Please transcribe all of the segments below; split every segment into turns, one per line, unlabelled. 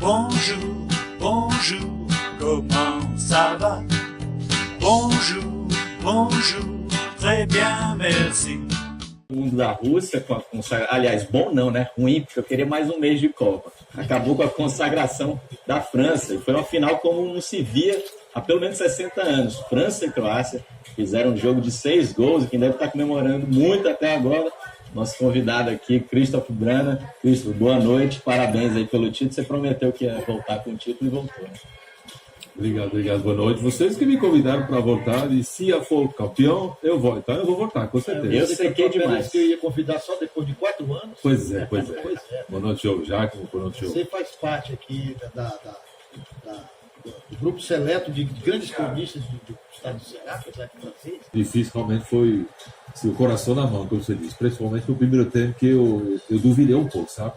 Bonjour, bonjour, comment ça va? Bonjour, bonjour, très bien, merci.
O mundo da Rússia, com a consagração. Aliás, bom não, né? Ruim, porque eu queria mais um mês de Copa. Acabou com a consagração da França. E foi uma final como não se via há pelo menos 60 anos. França e Croácia fizeram um jogo de 6 gols, e quem deve estar comemorando muito até agora. Nosso convidado aqui, Christoph Brana. Christoph, boa noite, parabéns aí pelo título. Você prometeu que ia voltar com o título e voltou, né?
Obrigado, boa noite. Vocês que me convidaram para voltar, e se eu for campeão, eu vou. Então eu vou voltar, com certeza.
Eu sequei demais.
Que eu ia convidar só depois de 4 anos.
Pois é. Boa noite, Giacomo. Boa noite,
Você faz parte aqui do grupo seleto de grandes cronistas do estado do Ceará, apesar de francês.
Difícil, realmente foi o coração na mão, como você disse. Principalmente no primeiro tempo, que eu duvidei um pouco, sabe?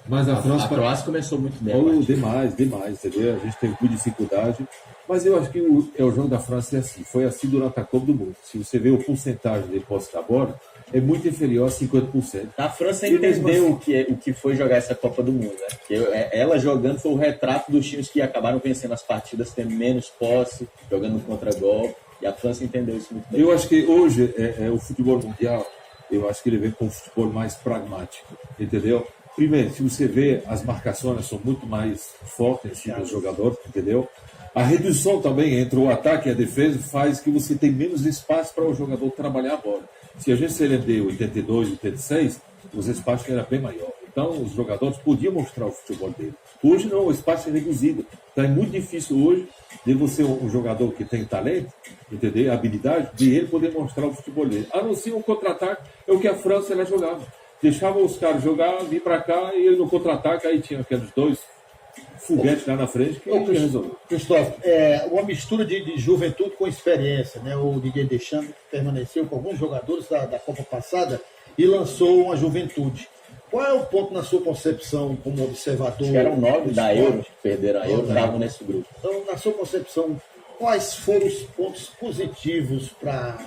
Mas a França...
A Croácia começou muito bem.
Demais, entendeu? A gente teve muita dificuldade. Mas eu acho que o jogo da França é assim. Foi assim durante a Copa do Mundo. Se você vê o porcentagem de posse da bola, é muito inferior a 50%.
A França entendeu o que foi jogar essa Copa do Mundo, né? Que ela jogando foi o retrato dos times que acabaram vencendo as partidas, tendo menos posse, jogando contra-golpe. E a França entendeu isso muito bem.
Eu acho que hoje o futebol mundial, eu acho que ele vem com um futebol mais pragmático, entendeu? Primeiro, se você vê, as marcações são muito mais fortes em cima dos jogadores, entendeu? A redução também entre o ataque e a defesa faz que você tenha menos espaço para o jogador trabalhar a bola. Se a gente se lembra de 82, 86, os espaços eram bem maiores. Então, os jogadores podiam mostrar o futebol dele. Hoje não, o espaço é reduzido. Então, é muito difícil hoje de você, um jogador que tem talento, entendeu? Habilidade, de ele poder mostrar o futebol dele. A não ser um contra-ataque, é o que a França ela jogava. Deixava os caras jogar, vir para cá, e ele no contra-ataque, aí tinha aqueles 2 foguetes lá na frente que ele resolveu.
Christoph, uma mistura de juventude com experiência, né? O Didier Deschamps permaneceu com alguns jogadores da Copa passada e lançou uma juventude. Qual é o ponto na sua concepção como observador?
Que eram 9 da Euro, que perderam a Euro, estavam nesse grupo.
Então, na sua concepção, quais foram os pontos positivos para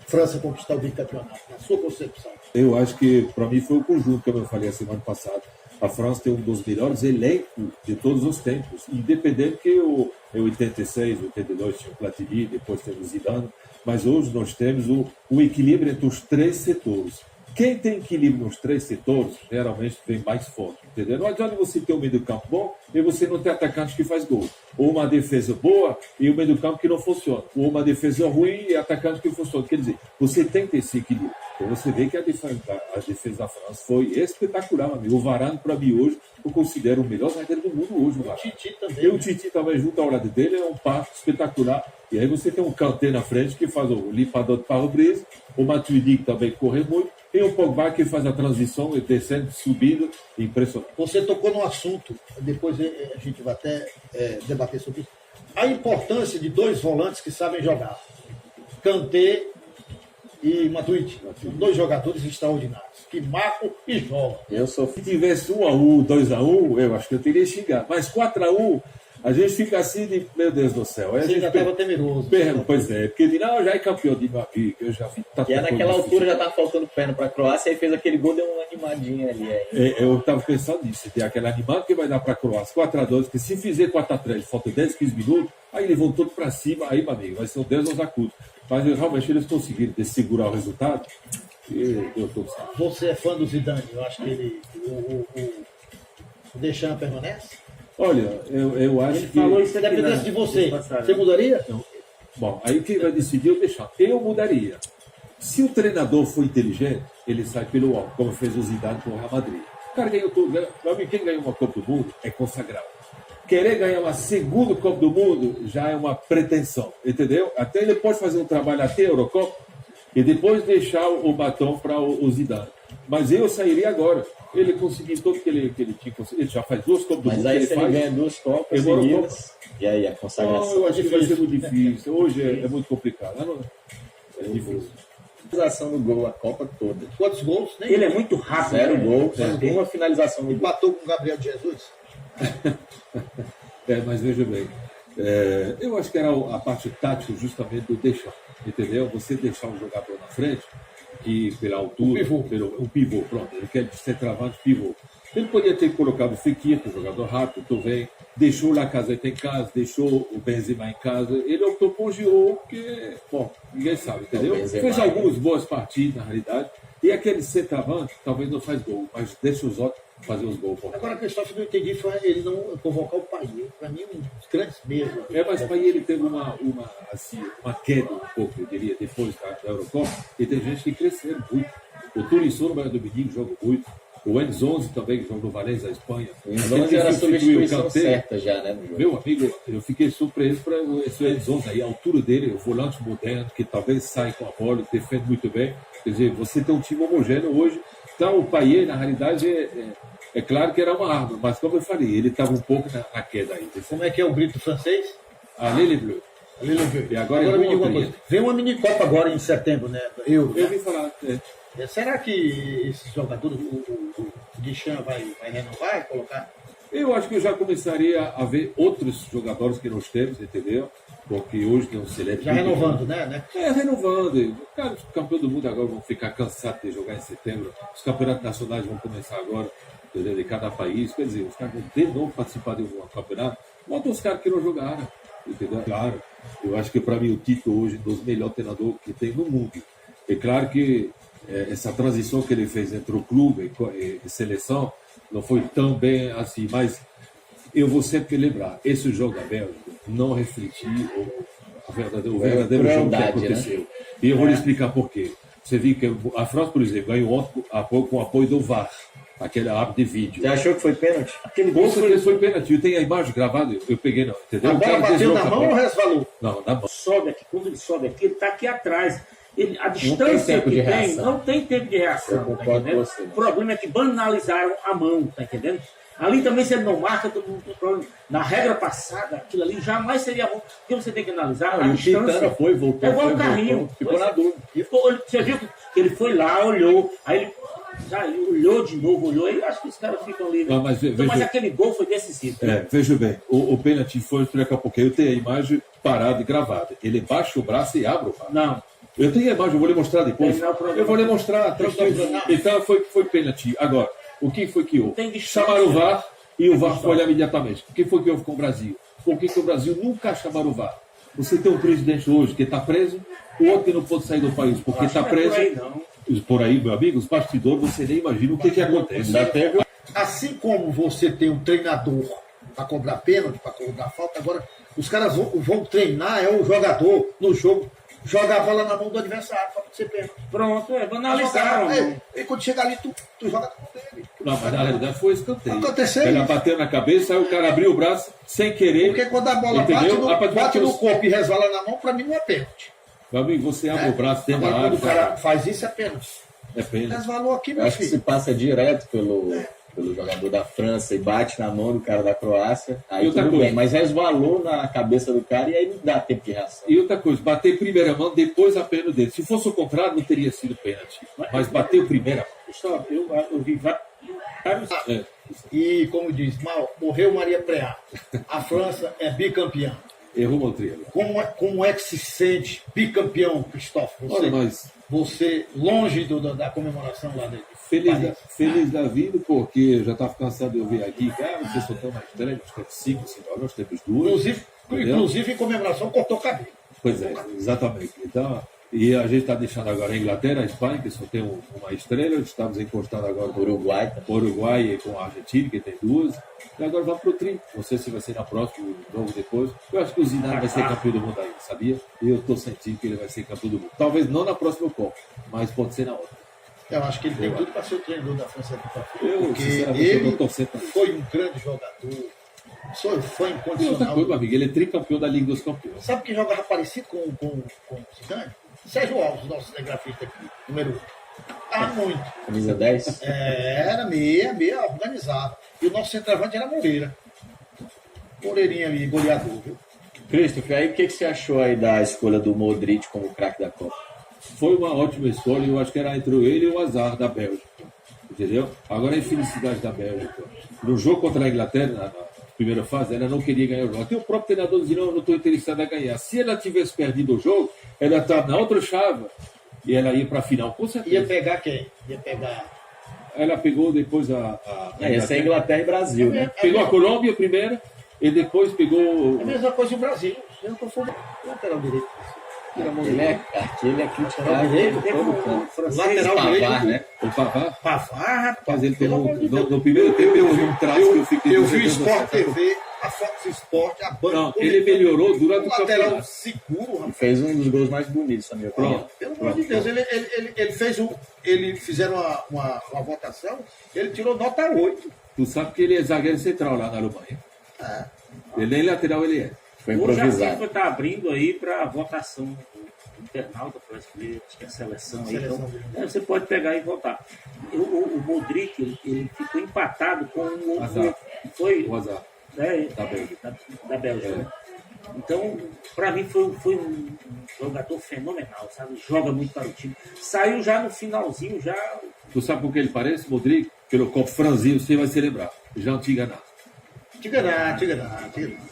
França conquistar o bicampeonato, na sua concepção?
Eu acho que, para mim, foi o conjunto, como eu falei a semana passada. A França tem um dos melhores elencos de todos os tempos, independente que o 86, 82 tinha o Platini, depois teve o Zidane, mas hoje nós temos o equilíbrio entre os 3 setores. Quem tem equilíbrio nos 3 setores, geralmente vem mais forte, entendeu? Não adianta você ter um meio do campo bom e você não ter atacante que faz gol. Ou uma defesa boa e um meio do campo que não funciona. Ou uma defesa ruim e atacante que funciona. Quer dizer, você tem que ter esse equilíbrio. Então você vê que a defesa da França foi espetacular, meu amigo. O Varane, para mim, hoje, eu considero o melhor zagueiro do mundo hoje.
O Titi também.
E o Titi também, junto ao lado dele, é um par espetacular. E aí você tem um Kanté na frente que faz o limpador de para-brisa. O Matuidi, que também corre muito. E o Pogba, que faz a transição, descendo, subindo, impressionante.
Você tocou no assunto, depois a gente vai até debater sobre isso. A importância de 2 volantes que sabem jogar. Kanté e Matuidi. São 2 jogadores extraordinários, que marcam e jogam.
Se tivesse 1-1, 2-1, eu acho que eu teria xingado. Mas 4-1, a gente fica assim de, meu Deus do céu.
Você já estava temeroso.
Pois é, porque de não, já é campeão de meu amigo, eu já vi.
E naquela altura já estava faltando perna para a Croácia, aí fez aquele gol, deu uma animadinha ali.
Eu estava pensando nisso, tem aquele animado que vai dar para a Croácia, 4-2, porque se fizer 4-3, falta 10, 15 minutos, aí eles vão todos para cima, aí, meu amigo, vai ser um Deus aos acudos. Mas realmente eles conseguiram segurar o resultado e deu tudo certo.
Você é fã do Zidane? Eu acho que o Deschamps permanece?
Olha, eu acho
ele
que...
falou isso, dependesse de você. Você mudaria?
Não. Bom, aí quem vai decidir é o Deschamps. Eu mudaria. Se o treinador for inteligente, ele sai pelo alto, como fez o Zidane com o Real Madrid. O cara ganhou tudo. Quem ganhou uma Copa do Mundo é consagrado. Querer ganhar uma segunda Copa do Mundo já é uma pretensão, entendeu? Até ele pode fazer um trabalho até a Eurocopa e depois deixar o batom para o Zidane. Mas eu sairia agora. Ele conseguiu tudo que ele tinha conseguido. Ele já faz 2 Copas do Mundo.
Mas aí se ele ganha 2 Copas seguidas, e aí a consagração?
Eu acho que vai ser muito difícil. Hoje é muito complicado. É difícil.
A finalização do gol a Copa toda.
Quantos gols?
Ele é muito rápido. 0 gols, uma finalização no gol.
Empatou com o Gabriel Jesus?
Mas veja bem, eu acho que era a parte tática justamente do deixar, entendeu? Você deixar um jogador na frente, que pela altura, um pivô, pronto, ele quer de centroavante, pivô. Ele podia ter colocado o Fekir, que é um jogador rápido, também. Deixou o Lacazette em casa, deixou o Benzema em casa. Ele optou por Giroud, que, bom, ninguém sabe, entendeu? Fez algumas boas partidas, na realidade. E aquele centroavante talvez não faz gol, mas deixa os outros fazer os gols.
Agora, Cristóvão, não entendi foi ele não convocar o Payet. Para mim, um dos grandes mesmo.
Mas o Payet ele teve uma queda um pouco, eu diria, depois da Eurocopa. E tem gente que cresceu muito. O Tolisso no Bayern do Menino joga muito. O Enzonzi também, que jogou no Valência, a Espanha.
O Enzonzi era a substituição certa já, né?
Meu amigo, eu fiquei surpreso para esse Enzonzi aí, a altura dele, o volante moderno, que talvez saia com a bola, defende muito bem. Quer dizer, você tem um time homogêneo hoje. Então, o Payet, na realidade, é claro que era uma arma, mas como eu falei, ele estava um pouco na queda aí.
Como é que é o grito francês?
Allez Bleu.
E agora me diga uma coisa. Vem uma mini-copa agora em setembro, né? Eu
vi falar.
Será que esses jogadores, o Deschamps vai renovar e colocar?
Eu acho que eu já começaria a ver outros jogadores que nós temos, entendeu? Porque hoje tem um seleto.
Já renovando, né?
Renovando. Cara, os campeões do mundo agora vão ficar cansados de jogar em setembro. Os campeonatos nacionais vão começar agora, entendeu? De cada país. Quer dizer, os caras vão de novo participar de um campeonato. Bota os caras que não jogaram, entendeu? Claro, eu acho que para mim o Tito hoje é um dos melhores treinadores que tem no mundo. É claro que essa transição que ele fez entre o clube e seleção não foi tão bem assim, mas eu vou sempre lembrar, esse jogo da Bélgica não refletiu o verdadeiro jogo que aconteceu. Né? E eu vou lhe explicar por quê. Você viu que a França, por exemplo, ganhou com o apoio do VAR, aquele app de vídeo.
Você achou que foi pênalti?
Aquele gol foi pênalti. Eu tenho a imagem gravada, eu peguei, não, entendeu?
A bola bateu na mão ou resvalou?
Não, na mão.
Sobe aqui, quando ele sobe aqui, ele está aqui atrás. A distância que tem, não tem tempo de reação. Tá entendendo? O problema é que banalizaram a mão, tá entendendo? Ali também, se ele não marca, todo mundo tem problema. Na regra passada, aquilo ali jamais seria bom. Porque você tem que analisar a distância.
Voltou.
É igual o carrinho.
Ficou na dúvida.
Você viu que ele foi lá, olhou, aí ele olhou de novo, aí acho que os caras ficam ali.
Não, mas
aquele gol foi decisivo.
Veja bem, o pênalti foi, daqui a pouco eu tenho a imagem parada e gravada. Ele baixa o braço e abre o braço.
Não.
Eu tenho a imagem, eu vou lhe mostrar depois. Eu vou lhe mostrar, tranquilo. Então foi pênalti. Agora, o que foi que houve? Chamaram o VAR e o VAR foi olhar imediatamente. O que foi que houve com o Brasil? Por que o Brasil nunca chamaram o VAR? Você tem um presidente hoje que está preso, o outro que não pode sair do país porque está preso. Por aí, meu amigo, os bastidores, você nem imagina o que acontece.
Assim como você tem um treinador para cobrar pênalti, para cobrar falta, agora os caras vão treinar, o jogador no jogo. Joga a bola na mão do adversário para você pênalti.
Pronto, banalizaram.
E quando chega ali, tu joga com ele.
Não, mas na realidade foi escanteio.
Aconteceu
ela
isso.
bateu na cabeça, aí o cara abriu o braço sem querer.
Porque quando a bola bate no corpo e resvala na mão, para mim não é pênalti.
Meu amigo, você abre o braço, tem uma
área. Quando o cara faz isso, é pênalti.
É pênalti.
Resvalou aqui, meu
acho
filho.
Que se passa direto pelo jogador da França e bate na mão do cara da Croácia, aí tudo bem, mas resvalou na cabeça do cara e aí não dá tempo de reação.
E outra coisa, bater primeira mão, depois a pênalti dele. Se fosse o contrário, não teria sido pênalti. Mas bateu primeira mão.
Eu vi vários.
E, como diz, morreu Maria Preá. A França é bicampeã.
Errou Montriel.
Como é que se sente bicampeão, Cristóvão? Você longe da comemoração lá dentro.
Feliz da vida, porque já estava cansado de ouvir aqui, vocês só tem uma estrela, nós temos 5, 6 nós temos 2.
Inclusive, em comemoração, cortou cabelo.
Pois é, exatamente. Então, e a gente está deixando agora a Inglaterra, a Espanha, que só tem uma estrela, estamos encostados agora no Uruguai e com a Argentina, que tem 2. E agora vamos para o tri. Não sei se vai ser na próxima, logo depois. Eu acho que o Zidane vai ser campeão do mundo ainda, sabia? E eu estou sentindo que ele vai ser campeão do mundo. Talvez não na próxima Copa, mas pode ser na outra.
Eu acho que ele tem tudo para ser o treinador da França daqui para frente.
Porque ele
foi um grande jogador. Sou fã incondicional.
Outra coisa, meu amigo, ele é tricampeão da Liga dos Campeões.
Sabe quem jogava parecido com o Zidane? Sérgio Alves, nosso cinegrafista aqui, número 1. Ah, muito.
Camisa 10?
Era meia organizado. E o nosso centroavante era Moreira. Moreirinha ali, goleador, viu?
Christopher, aí o que você achou aí da escolha do Modric como craque da Copa?
Foi uma ótima escolha, eu acho que era entre ele e o azar da Bélgica. Entendeu? Agora a infelicidade da Bélgica. No jogo contra a Inglaterra, na primeira fase, ela não queria ganhar o jogo. Até o próprio treinador dizia, não estou interessado em ganhar. Se ela tivesse perdido o jogo, ela estava na outra chave e ela ia para a final, com certeza.
Ia pegar quem? Ia pegar
ela pegou depois
Essa é Inglaterra e Brasil, né?
Pegou a Colômbia primeiro e depois pegou.
É a mesma coisa no Brasil. Eu não confundo lateral direito.
Ele é criticado todo canto.
Lateral
Pavar,
direito.
né?
O Pavar.
Pavar, rapaz.
Mas ele tomou. No primeiro tempo eu vi um traço que eu fiquei.
Eu vi o Sport TV, a Fox Sport, a Band.
Não, ele melhorou durante o
lateral
campeonato.
seguro, rapaz.
Fez um dos gols mais bonitos, na minha opinião.
Pelo amor de Deus, ele fez Ele fizeram uma votação, ele tirou nota 8.
Tu sabe que ele é zagueiro central lá na Alemanha. Ele nem lateral ele é.
Foi
Hoje a
improvisado.
FIFA está abrindo aí para votação do internauta para escolher, acho que é a seleção aí. Então, você pode pegar e votar. O Modric, ele ficou empatado com o
Azar.
Foi
O azar.
da Bélgica. Então, para mim, foi um jogador fenomenal, sabe? Joga muito para o time. Saiu já no finalzinho, já.
Tu sabe por que ele parece, Modric? Pelo copo franzinho, você vai se lembrar. Já não tinha nada.
Tiganá.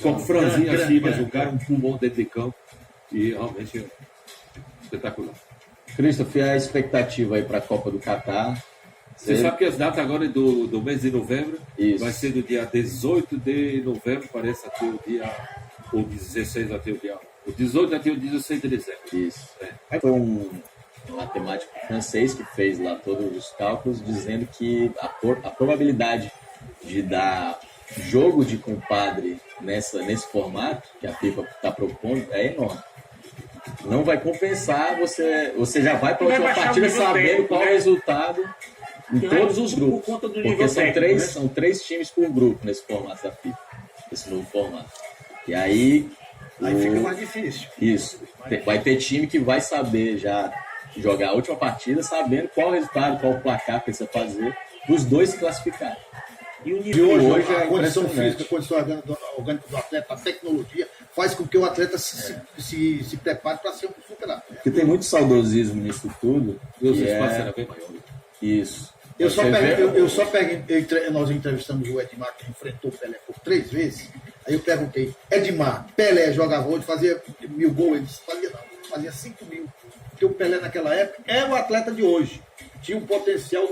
Copo franzinho
Grande,
assim, mas
grande.
o cara um pulmão dentro de campo. E realmente é espetacular.
Christopher, a expectativa aí para a Copa do Catar?
Você sabe que as datas agora é do mês de novembro.
Isso.
Vai ser do dia 18 de novembro, parece até o dia. Ou 16 até o dia. O 18 até o 16 de dezembro.
Isso. Foi um matemático francês que fez lá todos os cálculos, dizendo que a probabilidade de dar jogo de compadre nesse formato que a FIFA está propondo é enorme. Não vai compensar, você já vai para a última partida sabendo qual é o resultado em todos os grupos.
Por conta do
Porque
nível
são
técnico,
são 3 times por grupo nesse formato da FIFA, esse novo formato. E aí
Fica mais difícil.
isso. Vai ter time que vai saber já jogar a última partida, sabendo qual o resultado, qual o placar que você fazer, os dois se classificarem.
E o
E
nível
hoje
é
a condição
impressionante.
física, a condição orgânica do atleta, a tecnologia, faz com que o atleta se prepare para ser um super atleta.
Porque tem muito saudosismo nisso tudo.
Deus
que
espaço era bem maior.
Isso.
Nós entrevistamos o Edmar, que enfrentou o Pelé por 3 vezes. Aí eu perguntei, Edmar, Pelé jogava onde? Fazia 1000 gols? Ele disse, fazia 5.000. Porque o Pelé naquela época é o atleta de hoje. Tinha um potencial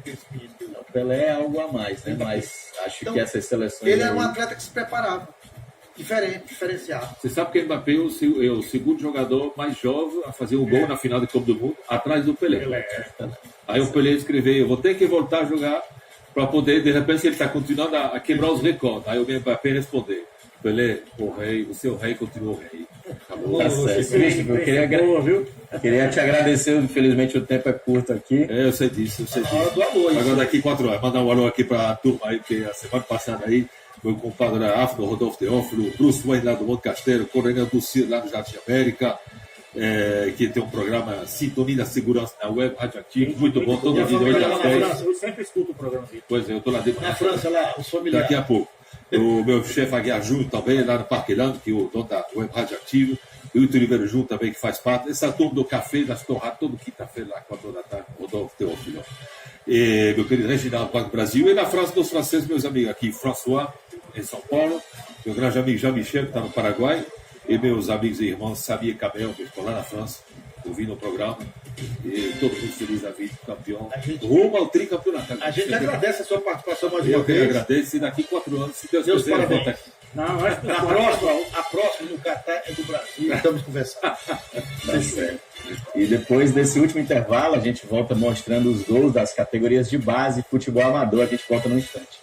desse menino.
O Pelé é algo a mais, né? Mas acho
Então,
que essas seleções.
Ele era um atleta que se preparava. Diferenciado.
Você sabe que o Mbappé é o segundo jogador mais jovem a fazer um gol na final da Copa do Mundo, atrás do Pelé. Aí o Pelé escreveu, eu vou ter que voltar a jogar para poder, de repente, ele está continuando a quebrar os recordes. Aí o Mbappé respondeu, Pelé, o seu rei continua o rei. Acabou.
Tá certo. Eu queria te agradecer, infelizmente o tempo é curto aqui.
Eu sei disso.
Do alô,
Agora daqui 4 horas, mandar um alô aqui para a turma aí, porque a semana passada aí, meu compadre Afro, Rodolfo Teófilo, Bruce Wayne lá do Monte Castelo, Coronel do Ciro lá no Jardim América, que tem um programa Sintonia da Segurança na web, Radioativo, muito bom, todo dia, 8 às 10.
Eu sempre escuto o programa dele.
Pois é, eu estou lá dentro.
Na França, lá, os familiares.
Daqui a pouco. O meu chefe Aguiar Júnior também, lá no Parque Lando, que é o dono da web Radioativo. E o Ito Oliveira Júnior também, que faz parte. Essa turma do café, das torradas, todo quinta-feira, lá, 4 da tarde, Rodolfo Teófilo. E meu querido Reginaldo Banco do Brasil. E na França, dos franceses, meus amigos aqui, François, em São Paulo. Meu grande amigo Jean-Michel, que está no Paraguai. E meus amigos e irmãos Sabia Camel, que estão lá na França, ouvindo o programa. E todo mundo feliz da vida, campeão. Rumo ao tricampeonato.
A gente agradece a sua participação mais uma
Eu que
vez.
agradeço. E daqui 4 anos, se Deus
Deus
quiser,
parabéns.
volta aqui.
Não, acho que
A próxima no Catar é do Brasil. Estamos conversando.
Tá certo. E depois desse último intervalo, a gente volta mostrando os gols das categorias de base e futebol amador. A gente volta no instante.